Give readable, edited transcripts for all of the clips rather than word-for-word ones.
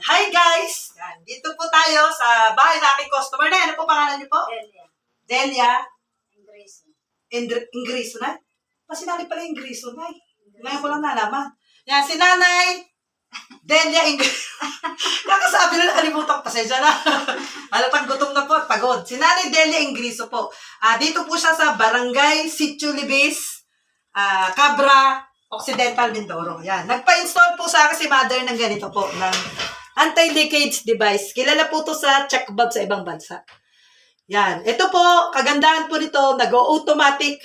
Hi guys! Yan. Dito po tayo sa bahay ng aking customer. Na, ano po pangalan niyo po? Delia. Delia Ingreso. Ingreso na? Si nanay pala Ingreso na. Ngayon ko lang nalaman. Yan, si nanay Delia Ingreso. Kakasabi na nakalimutan, pasensya na. Halatang gutom na po at pagod. Si nanay Delia Ingreso po. Dito po siya sa Barangay Sitio Libis, Cabra, Occidental, Mindoro. Yan. Nagpa-install po sa akin si mother ng ganito po, ng anti-leakage device. Kilala po to sa check valve sa ibang bansa. Yan. Ito po, kagandahan po nito, nag-automatic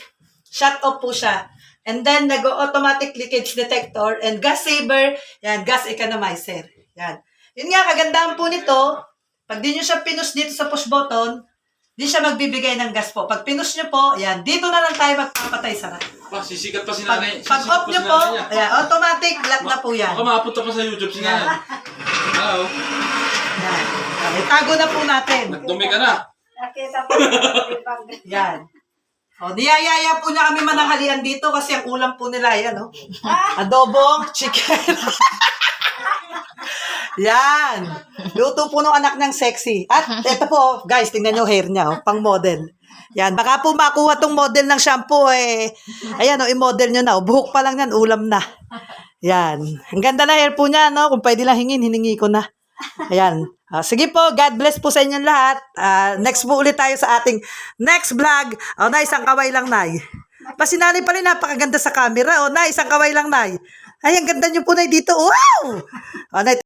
shut off po siya. And then, nag-automatic leakage detector and gas saver, yan, gas economizer. Yan. Yun nga, kagandahan po nito, pag di nyo siya pinush dito sa push button, di siya magbibigay ng gas po. Pag pinush nyo po, yan, dito na lang tayo magpapatay sarap. Sisikat pa si nanay. Pag off nyo po, ayan, automatic lock na po yan. Baka makapunta pa sa YouTube si nanay. Hello. Yan. Itago na po natin. Nagdumi ka na. Nakita po yung bag. Yan. O, niyayaya po na kami mananghalian dito kasi ang ulam po nila, yan, o. Adobong chicken. Yan. Luto po ng anak ng sexy. At ito po, guys, tingnan nyo hair niya, oh, pang model. Yan, baka po makuha tong model ng shampoo, eh. Ayan, oh, i-model nyo na. Oh. Buhok pa lang yan, ulam na. Yan. Ang ganda na hair po niya, no? Kung pwede lang hingin, hiningi ko na. Ayan. Sige po, God bless po sa inyong lahat. Next po ulit tayo sa ating next vlog. O, Nay, isang kaway lang, Nay. Sinanay pala, napakaganda sa camera. O, Nay, isang kaway lang, Nay. Ay, ang ganda nyo po, Nay, dito. Wow! O, Nay,